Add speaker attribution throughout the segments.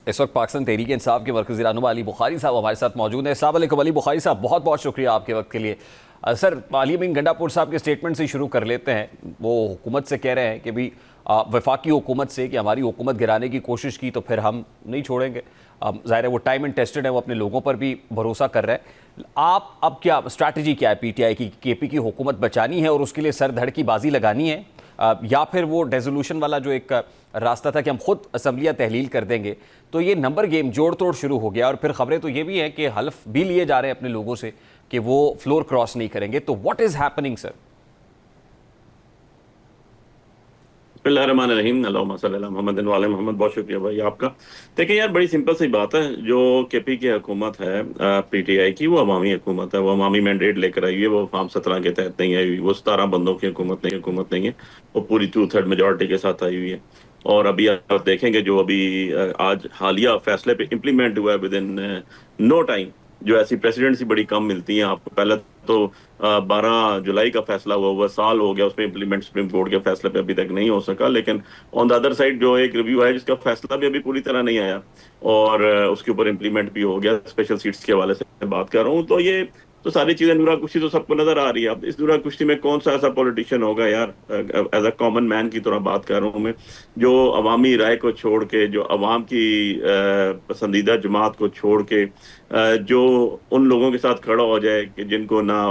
Speaker 1: इस वक्त पाकिस्तान तहरीक इंसाफ के मरकज़ी रहनुमा अली बुखारी साहब हमारे साथ मौजूद हैं। अस्सलाम वालेकुम अली बुखारी साहब, बहुत बहुत शुक्रिया आपके वक्त के लिए। सर, अली अमीन गंडापुर साहब के स्टेटमेंट से शुरू कर लेते हैं। वो हुकूमत से कह रहे हैं कि भी वफाकी हुकूमत से कि हमारी हुकूमत गिराने की कोशिश की तो फिर हम नहीं छोड़ेंगे। ज़ाहिर है वो टाइम एंड टेस्टेड है, वो अपने लोगों पर भी भरोसा कर रहे हैं। आप अब क्या स्ट्रैटेजी क्या है पीटीआई की, केपी की हुकूमत बचानी है और उसके लिए सर धड़ की बाजी लगानी है, या फिर वो रेजोल्यूशन वाला जो एक रास्ता था कि हम खुद असम्बलियाँ तहलील कर देंगे? तो ये नंबर गेम जोड़ तोड़ शुरू हो गया और फिर खबरें तो ये भी हैं कि हल्फ भी लिए जा रहे हैं अपने लोगों से कि वो फ्लोर क्रॉस नहीं करेंगे। तो व्हाट इज हैपनिंग सर?
Speaker 2: बिस्मिल्लाहिर्रहमानिर्रहीम, अल्लाहुम्मा सल्ली अला मुहम्मद वाले मोहम्मद। बहुत शुक्रिया भाई आपका। देखिए यार, बड़ी सिंपल सी बात है। जो केपी की हुकूमत है पीटीआई की, वो अवामी हुकूमत है। वो अवामी मैंडेट लेकर आई है। वो फार्म 17 के तहत नहीं आई हुई। वो 17 बंदों की हुकूमत नहीं है। वो पूरी 2/3 मेजोरिटी के साथ आई हुई है। और अभी आप देखेंगे जो अभी आज हालिया फैसले पे इम्प्लीमेंट हुआ है विद इन नो टाइम। जो ऐसी प्रेसिडेंसी बड़ी कम मिलती हैं आपको। पहले तो 12 जुलाई का फैसला हुआ साल हो गया, उसमें इम्प्लीमेंट सुप्रीम कोर्ट के फैसले पे अभी तक नहीं हो सका। लेकिन ऑन द अदर साइड जो एक रिव्यू है जिसका फैसला भी अभी पूरी तरह नहीं आया, और उसके ऊपर इम्प्लीमेंट भी हो गया। स्पेशल सीट्स के हवाले से बात कर रहा हूँ। तो ये तो सारी चीजें नूरा कुश्ती तो सबको नजर आ रही है। अब इस नूरा कुश्ती में कौन सा ऐसा पॉलिटिशियन होगा यार, एज अ कॉमन मैन की तरह बात कर रहा हूँ मैं, जो अवामी राय को छोड़ के, जो अवाम की पसंदीदा जमात को छोड़ के, जो उन लोगों के साथ खड़ा हो जाए कि जिनको ना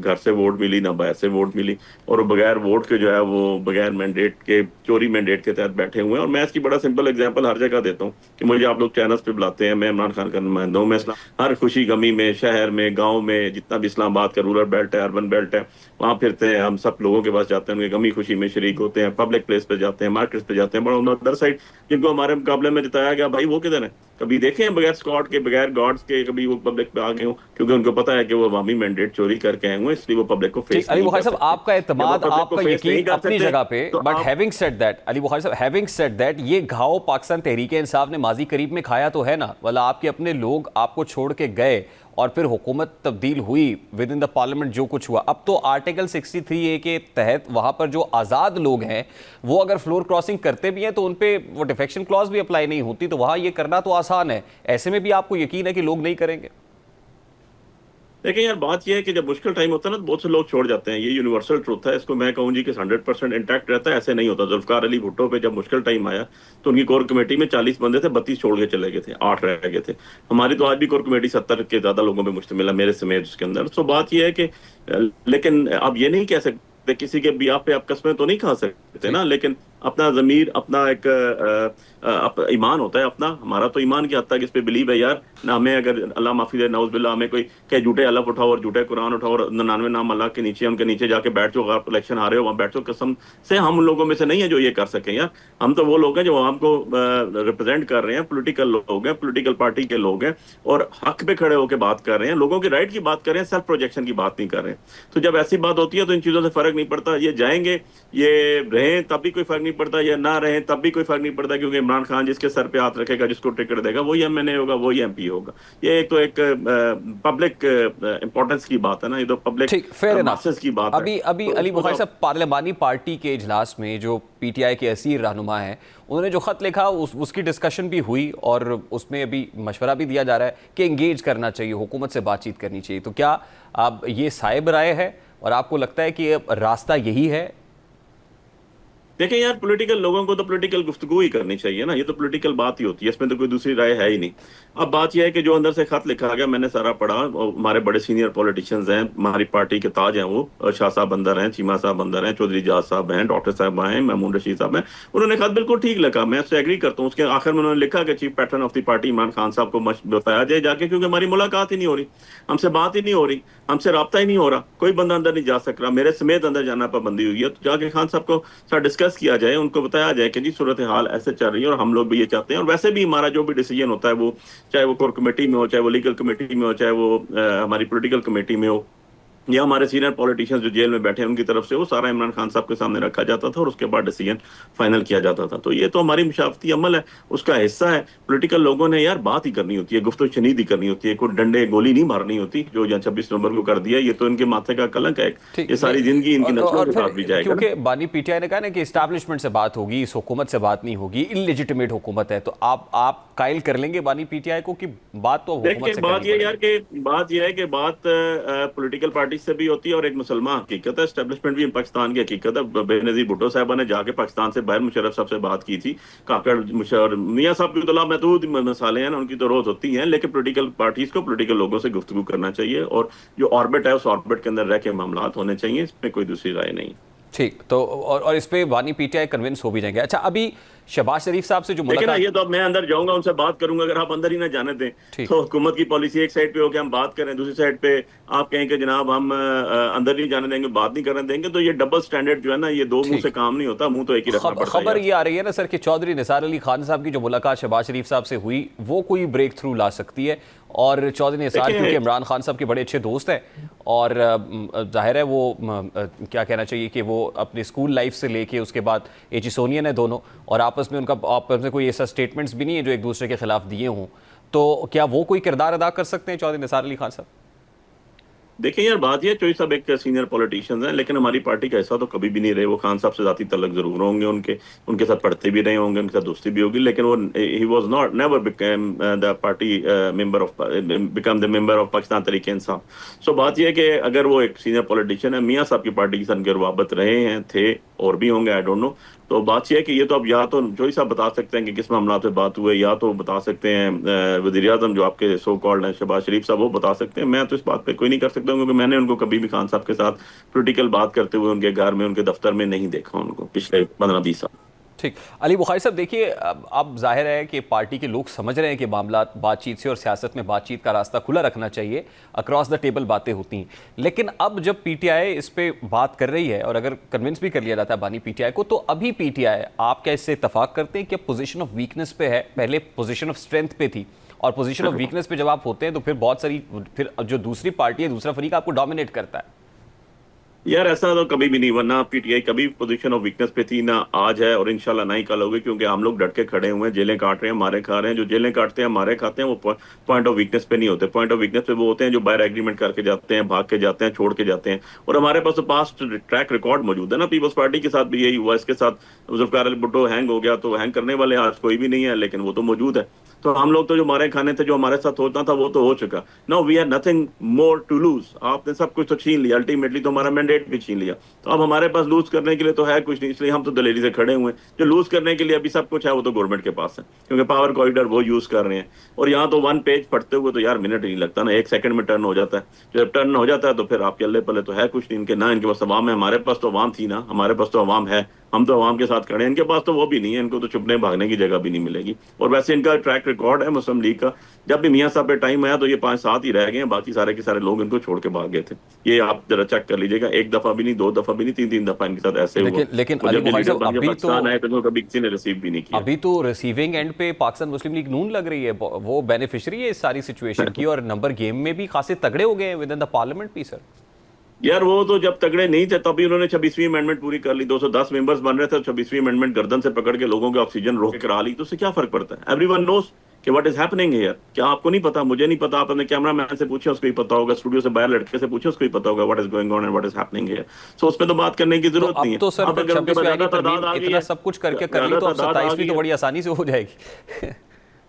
Speaker 2: घर से वोट मिली ना बाहर से वोट मिली, और वो बगैर वोट के जो है वो बगैर मैंडेट के, चोरी मैंडेट के तहत बैठे हुए हैं। और मैं इसकी बड़ा सिंपल एग्जांपल हर जगह देता हूँ कि मुझे आप लोग चैनल्स पे बुलाते हैं, मैं इमरान खान का नुमाइंदा हूँ। मैं हर खुशी गमी में, शहर में, गाँव में, जितना भी इस्लामाबाद का रूरल बेल्ट है, अर्बन बेल्ट है, वहाँ फिरते हैं। हम सब लोगों के पास जाते हैं, उनकी गमी खुशी में शरीक होते हैं। पब्लिक प्लेस पे जाते हैं, मार्केट्स पे जाते हैं। But on the other side जिनको हमारे मुकाबले में जिताया गया, भाई वो किधर है? कभी देखे हैं बगैर स्कॉट के, बगैर गार्ड्स के कभी वो पब्लिक पे आ गए हो? क्योंकि उनको पता है कि वो अवामी मैंडेट चोरी करके आए हुए, इसलिए वो पब्लिक को
Speaker 1: ठीक
Speaker 2: फेस
Speaker 1: अली
Speaker 2: नहीं
Speaker 1: बुखारी
Speaker 2: कर
Speaker 1: साहब,
Speaker 2: सकते।
Speaker 1: आपका
Speaker 2: जब वो
Speaker 1: एतमाद,
Speaker 2: पब्लिक को
Speaker 1: आपका
Speaker 2: फेस नहीं
Speaker 1: यकीन
Speaker 2: कर
Speaker 1: अपनी
Speaker 2: सकते
Speaker 1: जगह पे,
Speaker 2: तो
Speaker 1: बट
Speaker 2: आप
Speaker 1: having said that Ali Bukhari साहब, हैविंग सेड दैट, ये घाव पाकिस्तान तहरीक इंसाफ ने माजी करीब में खाया तो है ना? वाला आपके अपने लोग आपको छोड़ के गए और फिर हुकूमत तब्दील हुई विद इन द पार्लियामेंट, जो कुछ हुआ। अब तो आर्टिकल 63A के तहत वहां पर जो आज़ाद लोग हैं वो अगर फ्लोर क्रॉसिंग करते भी हैं तो उन पे वो डिफेक्शन क्लॉज भी अप्लाई नहीं होती, तो वहां ये करना तो आसान है। ऐसे में भी आपको यकीन है कि लोग नहीं करेंगे?
Speaker 2: देखिए यार, बात यह है कि जब मुश्किल टाइम होता है ना तो बहुत से लोग छोड़ जाते हैं। ये यूनिवर्सल ट्रुथ है। इसको मैं कहूँ जी कि 100% इंटैक्ट रहता है, ऐसे नहीं होता। जुल्फकार अली भुट्टो पे जब मुश्किल टाइम आया तो उनकी कोर कमेटी में 40 बंदे थे, 32 छोड़ के चले गए थे, 8 रह गए थे। हमारी तो आज भी कोर कमेटी 70 के ज्यादा लोगों पे मुश्तमिल है, मेरे समेत उसके अंदर। तो बात यह है कि लेकिन आप ये नहीं कह सकते, किसी के बिया पे आप कस्में तो नहीं खा सकते ना।
Speaker 1: ठीक।
Speaker 2: लेकिन अपना जमीर, अपना एक ईमान होता है अपना। हमारा तो ईमान की हद तक इस पे बिलीव है यार। ना हमें अगर अल्लाह माफी दे, नाउज बिल्ला, हमें कोई कहे झूठे अल्लाह उठाओ और झूठे कुरान उठाओ और 99 नाम अल्लाह के नीचे, उनके नीचे जाके बैठ जाओ, अगर इलेक्शन आ रहे हो वहां बैठ जाओ, कसम से हम उन लोगों में से नहीं है जो ये कर सके यार। हम तो वो लोग हैं जो हमको रिप्रेजेंट कर रहे हैं, पॉलिटिकल लोग हैं, पॉलिटिकल पार्टी के लोग हैं, और हक पे खड़े होकर बात कर रहे हैं, लोगों के राइट की बात कर रहे हैं, सेल्फ प्रोजेक्शन की बात नहीं कर रहे हैं। तो जब ऐसी बात होती है तो इन चीजों से फर्क नहीं पड़ता। ये जाएंगे, ये रहें तब भी कोई फर्क नहीं पड़ता, ये ना रहें तब भी कोई फर्क नहीं पड़ता, क्योंकि इमरान खान जिसके सर पे हाथ रखेगा, जिसको टिकट देगा, वही एमएनए होगा, वही एमपी होगा। ये एक तो एक पब्लिक इंपॉर्टेंस की बात है ना, ये तो पब्लिक
Speaker 1: ठीक, फेयर इनफ।
Speaker 2: मासेस की बात है।
Speaker 1: अभी अभी
Speaker 2: तो
Speaker 1: अली
Speaker 2: उसको
Speaker 1: बुखारी
Speaker 2: तो
Speaker 1: साहब, पार्लियामानी पार्टी के इजलास में जो पीटीआई के असीर रहनुमा हैं, उन्होंने जो खत लिखा उसकी डिस्कशन भी हुई और उसमें अभी मशवरा भी दिया जा रहा है कि इंगेज करना चाहिए, हुकूमत से बातचीत करनी चाहिए। तो क्या अब ये साहिब राय है और आपको लगता है कि अब रास्ता यही है?
Speaker 2: देखें यार, पॉलिटिकल लोगों को तो पॉलिटिकल गुफ्तगू ही करनी चाहिए ना। ये तो पॉलिटिकल बात ही होती है, इसमें तो कोई दूसरी राय है ही नहीं। अब बात यह है कि जो अंदर से खत लिखा गया, मैंने सारा पढ़ा, और हमारे बड़े सीनियर पॉलिटिशियंस हैं, हमारी पार्टी के ताज हैं, वो शाह साहब अंदर हैं, चीमा साहब अंदर हैं, चौधरी जाज साहब हैं, डॉक्टर साहब हैं, महमूद रशीद साहब हैं। उन्होंने खत बिल्कुल ठीक लिखा, मैं उससे एग्री करता हूँ। उसके आखिर में उन्होंने लिखा कि chief pattern of the party Imran Khan साहब को बताया जाए जाके, क्योंकि हमारी मुलाकात ही नहीं हो रही, हमसे बात ही नहीं हो रही, हमसे रब्ता ही नहीं हो रहा, कोई बंदा अंदर नहीं जा सक रहा, मेरे समेत अंदर जाना पाबंदी हुई है। तो जाके खान साहब को साथ डिस्कस किया जाए, उनको बताया जाए कि जी सूरत हाल ऐसे चल रही है और हम लोग भी ये चाहते हैं। और वैसे भी हमारा जो भी डिसीजन होता है, वो चाहे वो कोर कमेटी में हो, चाहे वो लीगल कमेटी में हो, चाहे वो हमारी पॉलिटिकल कमेटी में हो, या हमारे सीनियर पॉलिटिशियंस जो जेल में बैठे हैं उनकी तरफ से वो सारा इमरान खान साहब के सामने रखा जाता था और उसके बाद डिसीजन फाइनल किया जाता था। तो ये तो हमारी मुशावरती अमल है, उसका हिस्सा है। पॉलिटिकल लोगों ने यार बात ही करनी होती है, गुफ्तगू शनीद ही करनी होती है, कोई डंडे गोली नहीं मारनी होती। जो यहाँ 26 नवंबर को कर दिया ये तो इनके माथे का कलंक है,
Speaker 1: ठीक
Speaker 2: ये सारी
Speaker 1: नहीं,
Speaker 2: जिंदगी इनकी नस्लों
Speaker 1: और
Speaker 2: के
Speaker 1: फिर
Speaker 2: साथ भी जाएगा ना।
Speaker 1: क्योंकि बानी पीटीआई ने कहा ना कि इस्टेब्लिशमेंट से बात होगी, इस हुकूमत से बात नहीं होगी, इलेजिटिमेट हुकूमत है, तो आप कायल कर लेंगे बानी पीटीआई को कि बात तो हुकूमत
Speaker 2: देखिए
Speaker 1: से
Speaker 2: बात
Speaker 1: करनी
Speaker 2: ये यार
Speaker 1: पड़ेगी?
Speaker 2: कि बात ये है कि बात पॉलिटिकल पार्टी से भी होती है और एक मुसलमान हकीकत है, एस्टेब्लिशमेंट भी पाकिस्तान की हकीकत है। बेनजीर भुट्टो साहबा ने जाके पाकिस्तान से बाहर मुशर्रफ साहब से बात की थी। काकड़ मुशर्रफ मियां साहब की तो लामहदूद मसाले हैं ना, उनकी तो रोज होती हैं, लेकिन पॉलिटिकल पार्टीज को पॉलिटिकल लोगों से गुफ्तगू करना चाहिए और जो ऑर्बिट है उस ऑर्बिट के अंदर रह के मामला होने चाहिए, इसमें कोई दूसरी राय नहीं।
Speaker 1: ठीक, तो और इस पे बानी पीटीआई कन्विंस हो भी जाएंगे। अच्छा, अभी शहबाज शरीफ साहब से जो
Speaker 2: देखिए ना,
Speaker 1: मुलाकात।
Speaker 2: ये तो अब मैं अंदर जाऊंगा उनसे बात करूंगा, अगर आप अंदर ही ना जाने दें
Speaker 1: ठीक।
Speaker 2: तो हुकूमत की पॉलिसी एक साइड पे हो कि हम बात करें, दूसरी साइड पे आप कहें कि जनाब हम अंदर नहीं जाने देंगे, बात नहीं करने देंगे, तो ये डबल स्टैंडर्ड जो है ना, ये दो मुंह से
Speaker 1: ठीक,
Speaker 2: काम नहीं होता, मुंह तो एक ही रखना पड़ता है
Speaker 1: खबर
Speaker 2: यार।
Speaker 1: ये आ रही है ना सर कि चौधरी निसार अली खान साहब की जो मुलाकात शहबाज शरीफ साहब से हुई वो कोई ब्रेक थ्रू ला सकती है, और चौधरी निसार
Speaker 2: देखिए
Speaker 1: क्योंकि इमरान खान साहब के बड़े अच्छे दोस्त हैं, और जाहिर है वो क्या कहना चाहिए कि वो अपने स्कूल लाइफ से लेके उसके बाद एचिसोनियन है दोनों, और आपस में उनका आपस में कोई ऐसा स्टेटमेंट्स भी नहीं है जो एक दूसरे के खिलाफ दिए हों, तो क्या वो कोई किरदार अदा कर सकते हैं चौधरी निसार अली खान साहब?
Speaker 2: देखिए यार, बात ये चोई साहब एक सीनियर पॉलिटिशियंस हैं, लेकिन हमारी पार्टी का ऐसा तो कभी भी नहीं रहे। वो खान साहब से जाती तलक जरूर होंगे उनके, उनके साथ पढ़ते भी रहे होंगे, उनके साथ दोस्ती भी होगी, लेकिन वो he was not never became the party member of become the member of Pakistan तरीके इंसाफ। सो बात यह है कि अगर वो एक सीनियर पॉलिटिशियन है, मियां साहब की पार्टी के साथ उनके रवाबत रहे हैं, थे और भी होंगे, आई डोंट नो। तो बात यह है कि ये तो अब या तो जोई साहब बता सकते हैं कि किस मामला पे बात हुई, या तो बता सकते हैं वजीर आजम जो आपके सो कॉल्ड हैं शहबाज शरीफ साहब, वो बता सकते हैं। मैं तो इस बात पे कोई नहीं कर सकता हूँ, क्योंकि मैंने उनको कभी भी खान साहब के साथ पॉलिटिकल बात करते हुए उनके घर में, उनके दफ्तर में नहीं देखा उनको पिछले 15-20 साल।
Speaker 1: ठीक, अली बुखारी साहब देखिए, अब जाहिर है कि पार्टी के लोग समझ रहे हैं कि मामला बातचीत से और सियासत में बातचीत का रास्ता खुला रखना चाहिए, अक्रॉस द टेबल बातें होती हैं, लेकिन अब जब पीटीआई इस पे बात कर रही है और अगर कन्विंस भी कर लिया जाता है बानी पीटीआई को, तो अभी पीटीआई, आप क्या इससे इत्तेफाक करते हैं कि पोजीशन ऑफ वीकनेस पे है? पहले पोजीशन ऑफ स्ट्रेंथ पे थी, और पोजीशन ऑफ वीकनेस पे जब आप होते हैं तो फिर बहुत सारी, फिर जो दूसरी पार्टी है, दूसरा फरीक आपको डोमिनेट करता है।
Speaker 2: यार ऐसा तो कभी भी नहीं, वरना पीटीआई कभी पोजीशन ऑफ वीकनेस पे थी, ना आज है और इंशाल्लाह ना ही कल होगी, क्योंकि हम लोग डट के खड़े हुए हैं, जेलें काट रहे हैं, मारे खा रहे हैं। जो जेलें काटते हैं, मारे खाते हैं, वो पॉइंट ऑफ वीकनेस पे नहीं होते। पॉइंट ऑफ वीकनेस पे वो होते हैं जो बाहर एग्रीमेंट करके जाते हैं, भाग के जाते हैं, छोड़ के जाते हैं। और हमारे पास तो पास्ट ट्रैक रिकॉर्ड मौजूद है ना, पीपल्स पार्टी के साथ भी यही हुआ, इसके साथ जुल्फिकार अली भुट्टो हैंग हो गया, तो हैंग करने वाले आज कोई भी नहीं है, लेकिन वो तो मौजूद है। तो हम लोग तो जो मारे खाने थे, जो हमारे साथ होता था, वो तो हो चुका। No, we have nothing more to lose. आपने सब कुछ तो छीन लिया, अल्टीमेटली तो हमारा मैंडेट भी छीन लिया। तो अब हमारे पास लूज करने के लिए तो है कुछ नहीं, इसलिए हम तो दलेरी से खड़े हुए हैं। जो लूज करने के लिए अभी सब कुछ है वो तो गवर्नमेंट के पास है, क्योंकि पावर कॉरिडोर वो यूज कर रहे हैं। और यहाँ तो वन पेज पढ़ते हुए तो यार मिनट नहीं लगता ना, 1 सेकंड में टर्न हो जाता है। जब टर्न हो जाता है तो फिर आपके अल्ले पल्ले तो है कुछ नहीं इनके, ना इनके पास अवाम है। हमारे पास तो अवाम थी ना, हमारे पास तो अवाम है, हम तो अवाम के साथ खड़े हैं। इनके पास तो वो भी नहीं है, इनको तो छुपने भागने की जगह भी नहीं मिलेगी। और वैसे इनका ट्रैक रिकॉर्ड है मुस्लिम लीग का, जब भी मियां साहब पे टाइम आया तो ये 5-7 ही रह गए हैं, बाकी सारे के सारे लोग इनको छोड़ के भाग गए थे। ये आप जरा चेक कर लीजिएगा, 1 दफा भी नहीं, 2 दफा भी नहीं, 3-3 दफा इनके साथ ऐसे हुआ।
Speaker 1: लेकिन
Speaker 2: और
Speaker 1: अली
Speaker 2: जब ये
Speaker 1: बुखारी
Speaker 2: लीडर
Speaker 1: साहब,
Speaker 2: बन के पाकिस्तान आए तो इनको कभी किसी ने रिसीव भी नहीं किया।
Speaker 1: अभी तो रिसीविंग एंड पे पाकिस्तान मुस्लिम लीग नून लग रही है, वो बेनिफिशियरी है इस सारी सिचुएशन की, और नंबर गेम में भी खासे तगड़े हो गए हैं विद इन द पार्लियामेंट भी सर।
Speaker 2: यार वो तो जब तगड़े नहीं थे तभी उन्होंने 26वीं अमेंडमेंट पूरी कर ली। 210 मेंबर्स बन रहे थे, 26वीं अमेंडमेंट गर्दन से पकड़ के लोगों के ऑक्सीजन रोक के करा ली, तो उससे क्या फर्क पड़ता है? एवरीवन नोस कि व्हाट इज हैपनिंग हियर। क्या आपको नहीं पता? मुझे नहीं पता, आप अपने कैमरामैन से पूछे, उसको ही पता होगा। स्टूडियो से बाहर लड़के से पूछे, उसको ही पता होगा what is going on and what is happening here. So उस पर तो बात करने की
Speaker 1: तो
Speaker 2: जरूरत नहीं
Speaker 1: अब
Speaker 2: है।
Speaker 1: तो सर
Speaker 2: अब अगर उनके पास
Speaker 1: 26वीं
Speaker 2: ज्यादा
Speaker 1: आईनी
Speaker 2: तादाद
Speaker 1: तरमीम
Speaker 2: आ गई
Speaker 1: इतना
Speaker 2: है,
Speaker 1: सब कुछ करके कर ली,
Speaker 2: ज्यादा
Speaker 1: तो अब
Speaker 2: तादाद आ
Speaker 1: 27वीं
Speaker 2: गई
Speaker 1: तो
Speaker 2: है,
Speaker 1: बड़ी आसानी से हो जाएगी।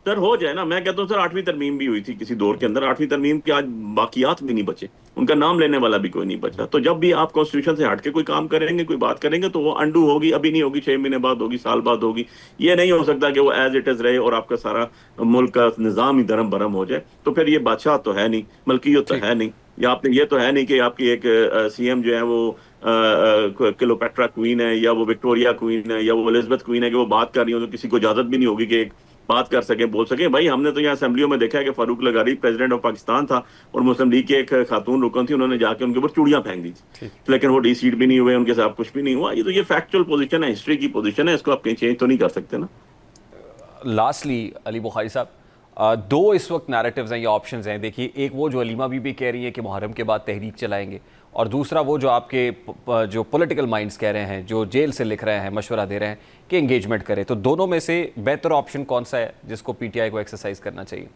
Speaker 2: सर हो जाए ना। मैं कहता हूँ सर 8वीं तरमीम भी हुई थी किसी दौर के अंदर, 8वीं तरमीम के आज बाकियात भी नहीं बचे, उनका नाम लेने वाला भी कोई नहीं बचा। तो जब भी आप कॉन्स्टिट्यूशन से हट के कोई काम करेंगे, कोई बात करेंगे, तो वो अंडू होगी, अभी नहीं होगी, 6 महीने बाद होगी, साल बाद होगी। ये नहीं हो सकता कि वो एज इट इज रहे और आपका सारा मुल्क का निजाम ही धर्म भरम हो जाए। तो फिर ये बादशाह तो है नहीं, मलकियत तो
Speaker 1: ठीक।
Speaker 2: है नहीं, या आपने ये तो है नहीं कि आपकी एक सीएम जो है वो क्लियोपेट्रा क्वीन है, या वो विक्टोरिया क्वीन है, या वो एलिजाबेथ क्वीन है, कि वो बात कर रही हो तो किसी को इजाजत भी नहीं होगी कि एक बात कर सके, बोल सके। भाई हमने तो यहाँ असेंबलियों में देखा है कि फारूक लगारी प्रेसिडेंट ऑफ पाकिस्तान था और मुस्लिम लीग की एक खातून रुकन थी, उन्होंने जाके उनके ऊपर चूड़ियां फेंक दी थी, लेकिन वो डीसीट भी नहीं हुए, उनके साथ कुछ भी नहीं हुआ। ये तो ये फैक्चुअल पोजीशन है, हिस्ट्री की पोजीशन है, इसको आप कहीं चेंज तो नहीं कर सकते ना।
Speaker 1: लास्टली अली बुखारी साहब, दो इस वक्त नैरेटिव्स हैं या ऑप्शंस हैं। देखिए, एक वो जो अलीमा बीबी कह रही है कि मुहर्रम के बाद तहरीक चलाएंगे, और दूसरा वो जो आपके जो पॉलिटिकल माइंड्स कह रहे हैं, जो जेल से लिख रहे हैं, मशवरा दे रहे हैं कि एंगेजमेंट करें। तो दोनों में से बेहतर ऑप्शन कौन सा है जिसको पीटीआई को एक्सरसाइज करना चाहिए?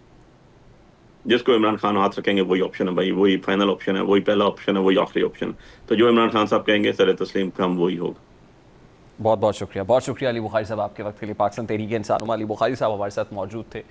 Speaker 2: जिसको इमरान खान हाथ रखेंगे वही ऑप्शन है भाई, वही फाइनल ऑप्शन है, वही पहला ऑप्शन है, वही आखिरी ऑप्शन। तो जो इमरान खान साहब कहेंगे सर तस्लीम काम वही होगा।
Speaker 1: बहुत बहुत शुक्रिया, बहुत शुक्रिया अली बुखारी साहब आपके वक्त के लिए। पाकिस्तान तहरीक इंसाफ अली बुखारी साहब हमारे साथ मौजूद थे।